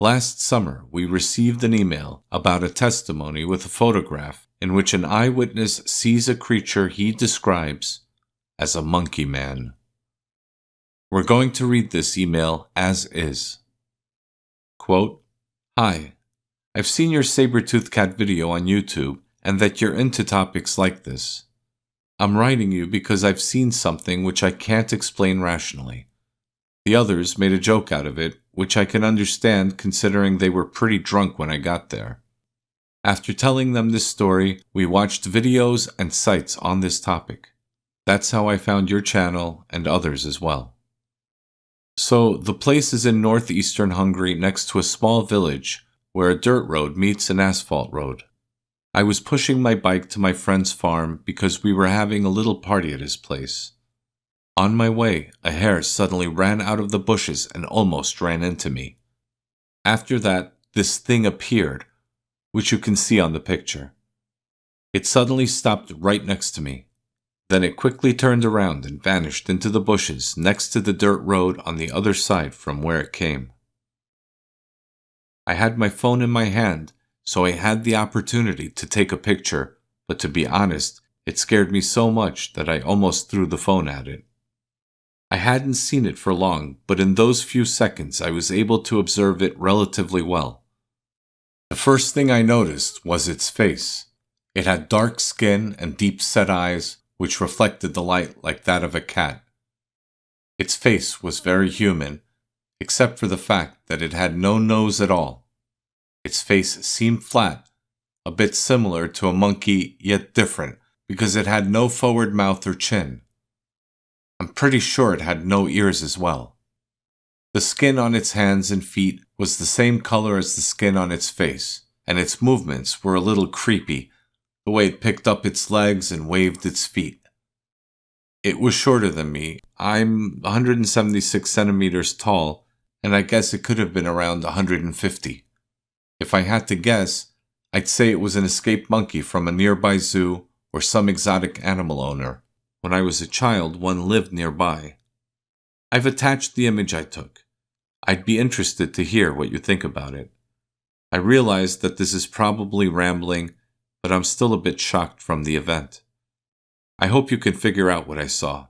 Last summer, we received an email about a testimony with a photograph in which an eyewitness sees a creature he describes as a monkey man. We're going to read this email as is. Quote, "Hi, I've seen your saber-toothed cat video on YouTube and that you're into topics like this. I'm writing you because I've seen something which I can't explain rationally. The others made a joke out of it, which I can understand considering they were pretty drunk when I got there. After telling them this story, we watched videos and sites on this topic. That's how I found your channel and others as well. So, the place is in northeastern Hungary next to a small village where a dirt road meets an asphalt road. I was pushing my bike to my friend's farm because we were having a little party at his place. On my way, a hare suddenly ran out of the bushes and almost ran into me. After that, this thing appeared, which you can see on the picture. It suddenly stopped right next to me. Then it quickly turned around and vanished into the bushes next to the dirt road on the other side from where it came. I had my phone in my hand, so I had the opportunity to take a picture, but to be honest, it scared me so much that I almost threw the phone at it. I hadn't seen it for long, but in those few seconds I was able to observe it relatively well. The first thing I noticed was its face. It had dark skin and deep-set eyes, which reflected the light like that of a cat. Its face was very human, except for the fact that it had no nose at all. Its face seemed flat, a bit similar to a monkey, yet different, because it had no forward mouth or chin. I'm pretty sure it had no ears as well. The skin on its hands and feet was the same color as the skin on its face, and its movements were a little creepy, the way it picked up its legs and waved its feet. It was shorter than me. I'm 176 centimeters tall, and I guess it could have been around 150. If I had to guess, I'd say it was an escaped monkey from a nearby zoo or some exotic animal owner. When I was a child, one lived nearby. I've attached the image I took. I'd be interested to hear what you think about it. I realize that this is probably rambling, but I'm still a bit shocked from the event. I hope you can figure out what I saw.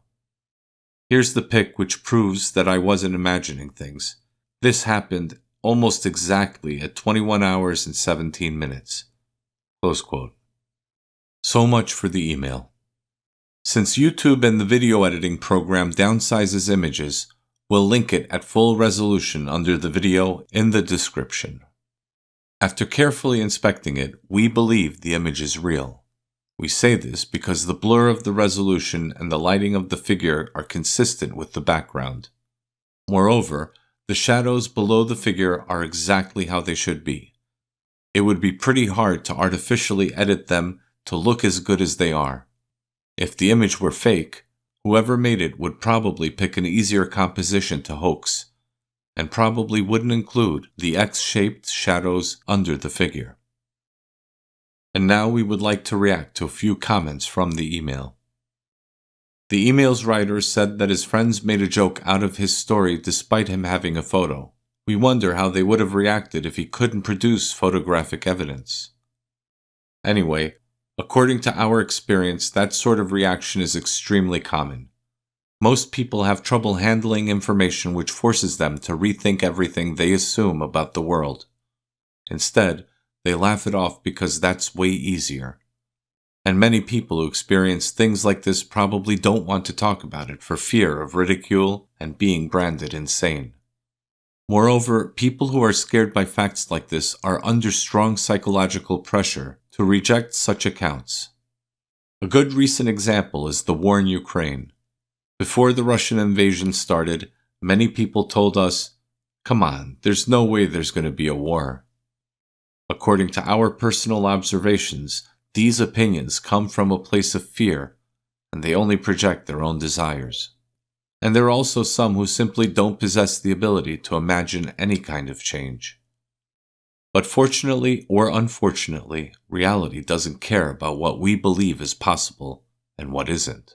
Here's the pic which proves that I wasn't imagining things. This happened almost exactly at 21 hours and 17 minutes. Close quote. So much for the email. Since YouTube and the video editing program downsizes images, we'll link it at full resolution under the video in the description. After carefully inspecting it, we believe the image is real. We say this because the blur of the resolution and the lighting of the figure are consistent with the background. Moreover, the shadows below the figure are exactly how they should be. It would be pretty hard to artificially edit them to look as good as they are. If the image were fake, whoever made it would probably pick an easier composition to hoax, and probably wouldn't include the X-shaped shadows under the figure. And now we would like to react to a few comments from the email. The email's writer said that his friends made a joke out of his story despite him having a photo. We wonder how they would have reacted if he couldn't produce photographic evidence. Anyway, according to our experience, that sort of reaction is extremely common. Most people have trouble handling information which forces them to rethink everything they assume about the world. Instead, they laugh it off because that's way easier. And many people who experience things like this probably don't want to talk about it for fear of ridicule and being branded insane. Moreover, people who are scared by facts like this are under strong psychological pressure to reject such accounts. A good recent example is the war in Ukraine. Before the Russian invasion started, many people told us, "Come on, there's no way there's going to be a war." According to our personal observations, these opinions come from a place of fear, and they only project their own desires. And there are also some who simply don't possess the ability to imagine any kind of change. But fortunately or unfortunately, reality doesn't care about what we believe is possible and what isn't.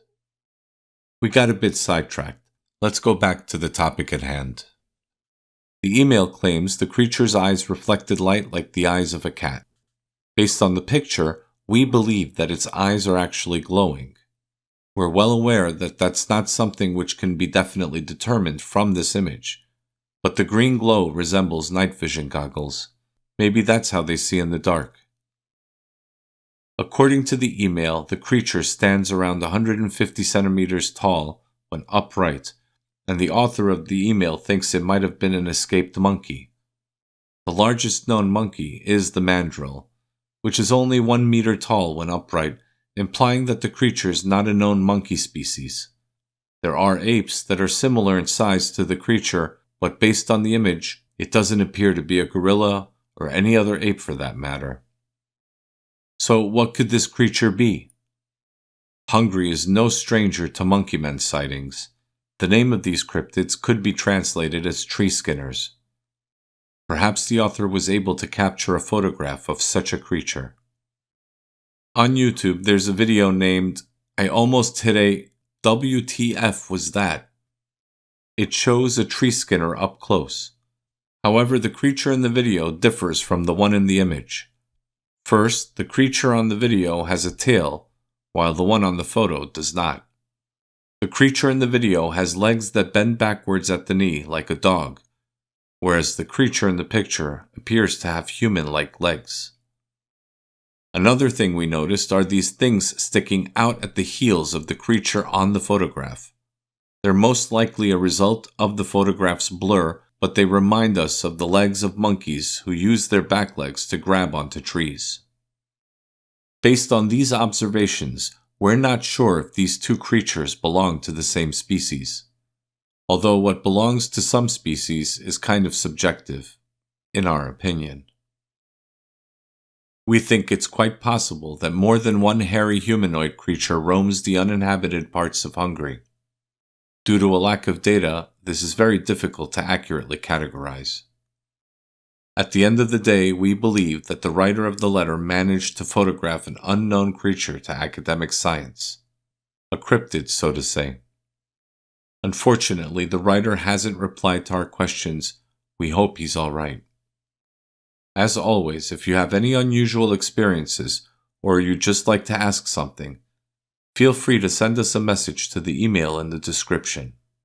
We got a bit sidetracked. Let's go back to the topic at hand. The email claims the creature's eyes reflected light like the eyes of a cat. Based on the picture, we believe that its eyes are actually glowing. We're well aware that that's not something which can be definitely determined from this image, but the green glow resembles night vision goggles. Maybe that's how they see in the dark. According to the email, the creature stands around 150 centimeters tall when upright, and the author of the email thinks it might have been an escaped monkey. The largest known monkey is the mandrill, which is only 1 meter tall when upright, implying that the creature is not a known monkey species. There are apes that are similar in size to the creature, but based on the image, it doesn't appear to be a gorilla or any other ape for that matter. So what could this creature be? Hungary is no stranger to monkey men sightings. The name of these cryptids could be translated as tree skinners. Perhaps the author was able to capture a photograph of such a creature. On YouTube, there's a video named, "I almost hit a WTF was that?" It shows a tree skinner up close. However, the creature in the video differs from the one in the image. First, the creature on the video has a tail, while the one on the photo does not. The creature in the video has legs that bend backwards at the knee like a dog, whereas the creature in the picture appears to have human-like legs. Another thing we noticed are these things sticking out at the heels of the creature on the photograph. They're most likely a result of the photograph's blur, but they remind us of the legs of monkeys who use their back legs to grab onto trees. Based on these observations, we're not sure if these two creatures belong to the same species, although what belongs to some species is kind of subjective, in our opinion. We think it's quite possible that more than one hairy humanoid creature roams the uninhabited parts of Hungary. Due to a lack of data, this is very difficult to accurately categorize. At the end of the day, we believe that the writer of the letter managed to photograph an unknown creature to academic science. A cryptid, so to say. Unfortunately, the writer hasn't replied to our questions. We hope he's all right. As always, if you have any unusual experiences, or you'd just like to ask something, feel free to send us a message to the email in the description.